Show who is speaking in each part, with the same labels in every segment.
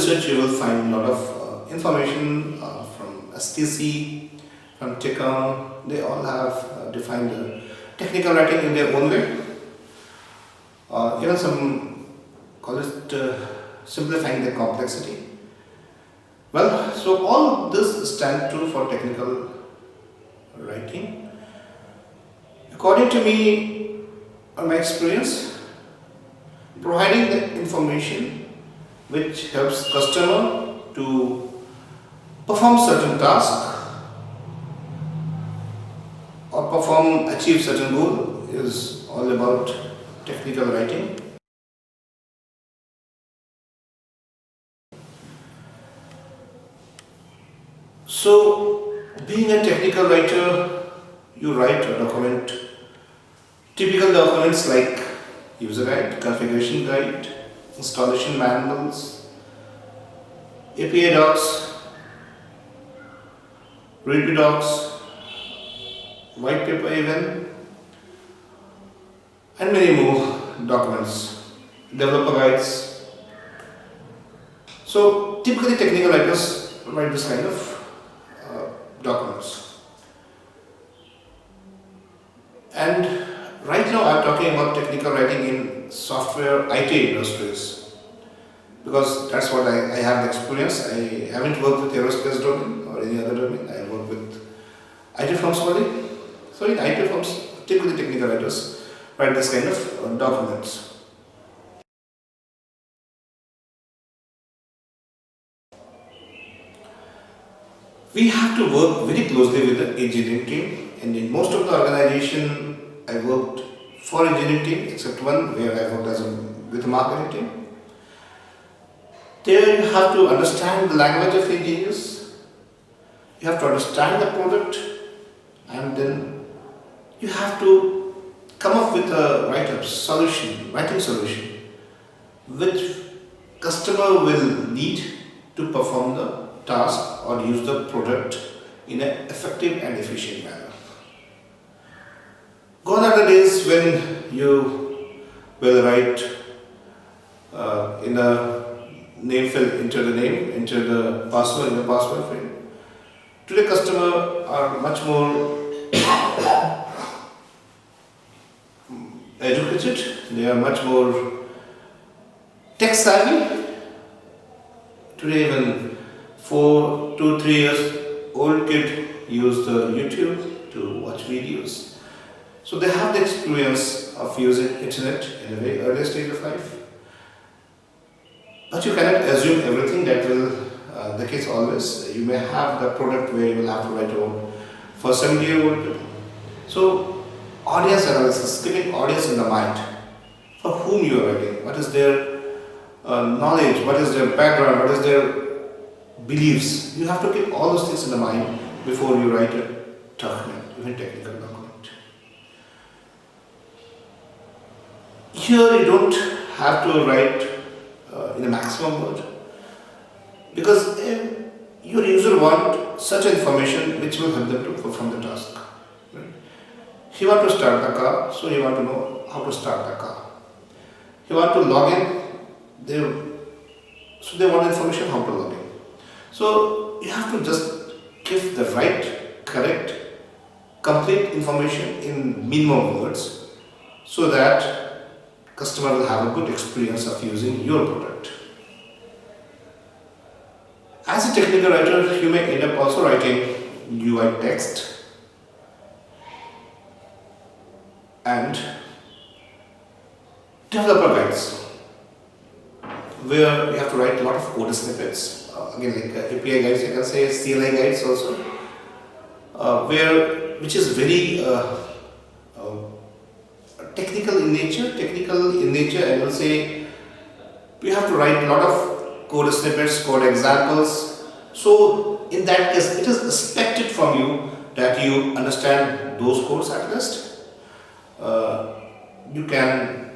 Speaker 1: research, you will find a lot of information from STC, from TICOM. They all have defined technical writing in their own way. Even some call it simplifying the complexity. Well, so all this stand true for technical writing. According to me, or my experience, providing the information which helps customer to perform certain task or achieve certain goal is all about technical writing. So, being a technical writer, you write a document, typical documents like user guide, configuration guide, installation manuals, API docs, README docs, white paper even, and many more documents, developer guides. So typically technical writers write this kind of documents. And right now I'm talking about technical writing in software IT industries because that's what I have the experience. I haven't worked with aerospace domain or any other domain. I work with IT firms only. So in IT firms, typically technical writers write this kind of documents. We have to work very closely with the engineering team, and in most of the organization I worked for engineering team except one where I worked with the marketing team. There you have to understand the language of engineers, you have to understand the product, and then you have to come up with a writing solution which customer will need to perform the task or use the product in an effective and efficient manner. Gone are the days when you will write in a name field, enter the name, enter the password in the password field. Today customers are much more educated, they are much more tech savvy. Today even 4 to 3 years old kid use the YouTube to watch videos. So they have the experience of using internet in a very early stage of life. But you cannot assume everything that will the case always. You may have the product where you will have to write about for 70-year-old people. So audience analysis, keeping audience in the mind for whom you are writing, what is their knowledge, what is their background, what is their beliefs. You have to keep all those things in the mind before you write a document, even technical document. Here you don't have to write in a maximum word because your user wants such information which will help them to perform the task. Right? He wants to start the car, so he wants to know how to start the car. He wants to log in, so they want information how to log in. So you have to just give the right, correct, complete information in minimum words so that customer will have a good experience of using your product. As a technical writer, you may end up also writing UI text and developer guides where you have to write a lot of code snippets. Again, like API guides, you can say CLI guides also, which is very technical in nature, and will say you have to write a lot of code snippets, code examples. So in that case, it is expected from you that you understand those codes at least. You can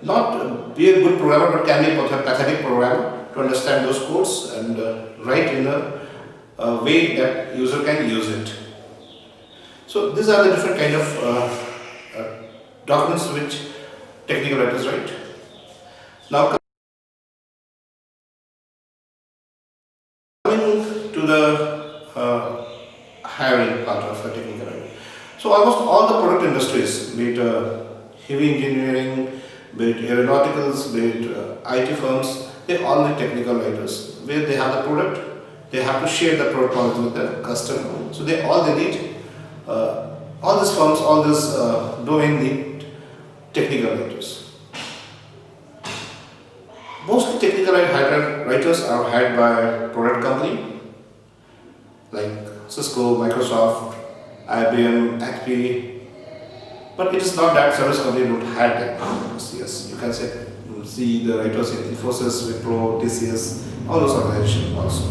Speaker 1: not be a good programmer, but can be a pathetic programmer to understand those codes and write in a way that user can use it. So these are the different kind of documents which technical writers write. Now So almost all the product industries, be it heavy engineering, be it aeronauticals, be it IT firms, they all need technical writers. Where they have the product, they have to share the product knowledge with the customer. So they need. All these firms, all this domain need technical writers. Mostly technical writers are hired by product company like Cisco, Microsoft, IBM, HP. But it is not that service company don't hire them. Yes, you can see the writers in Infosys, Wipro, TCS, all those organizations also.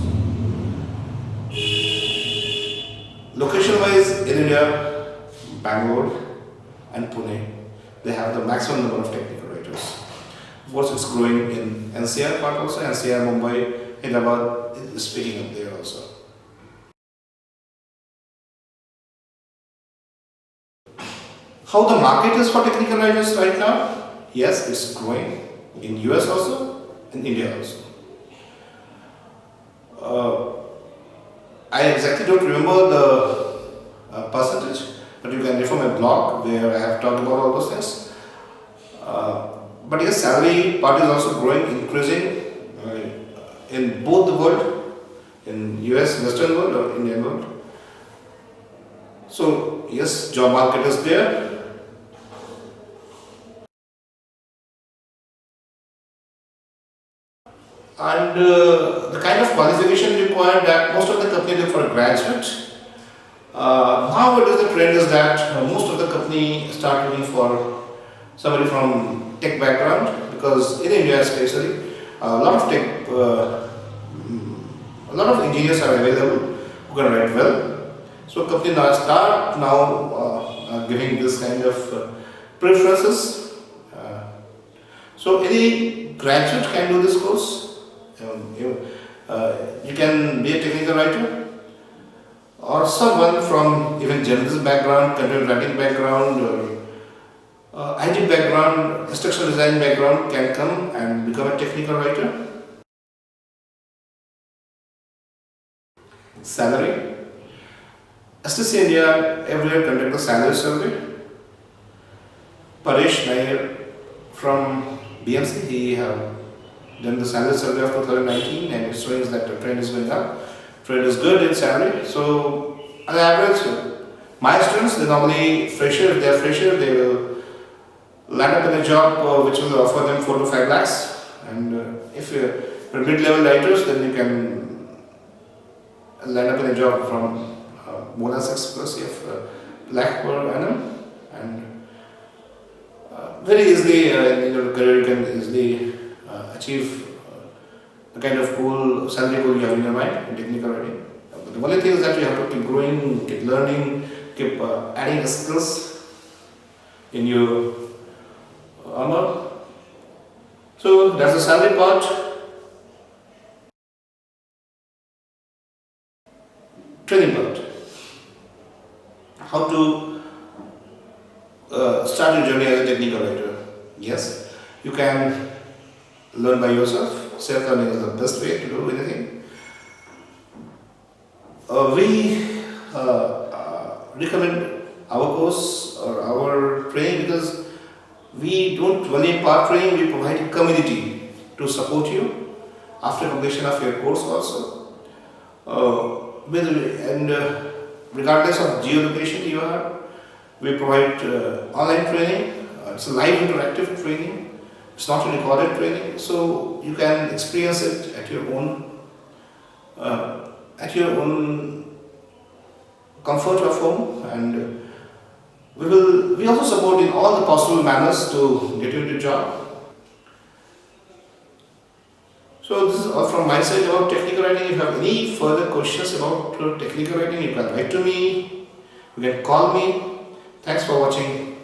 Speaker 1: Location wise in India, Bangalore and Pune, they have the maximum number of technical writers. Of course, it's growing in NCR part also, NCR, Mumbai, Hyderabad is picking up there also. How the market is for technical writers right now? Yes, it's growing in US also, in India also. I exactly don't remember the percentage, but you can refer my blog where I have talked about all those things. But yes, salary part is also growing, increasing in both the world, in US, Western world or Indian world. So yes, job market is there. And the kind of qualification required, that most of the company look for a graduate. Nowadays the trend is that most of the company start looking for somebody from tech background, because in India especially a lot of a lot of engineers are available who can write well. So company now start giving this kind of preferences. So any graduate can do this course. You can be a technical writer, or someone from even journalism background, content writing background, or IT background, instructional design background can come and become a technical writer. Salary. STC India every year conduct a salary survey. Paresh Nair from BMC, he have done the salary survey of 2019 and it shows that the trend is going up. Trend is good in salary. So on average, my students, they normally fresher, if they are fresher, they will land up in a job which will offer them 4 to 5 lakhs. And if you're mid-level writers, then you can land up in a job from more than 6 plus lakh per annum. And very easily in your career you can easily achieve the kind of goal, salary goal you have in your mind in technical writing. The only thing is that you have to keep growing, keep learning, keep adding skills in your armor. So that's the salary part. Training part. How to start your journey as a technical writer. Yes, you can learn by yourself. Self-learning is the best way to do anything. We recommend our course or our training because we don't only impart training, we provide a community to support you after completion of your course also. Regardless of geolocation you are, we provide online training. It's a live interactive training. It's not a recorded training, so you can experience it at your own comfort of home, and we also support in all the possible manners to get you into job. So this is all from my side about technical writing. If you have any further questions about technical writing, you can write to me, you can call me. Thanks for watching.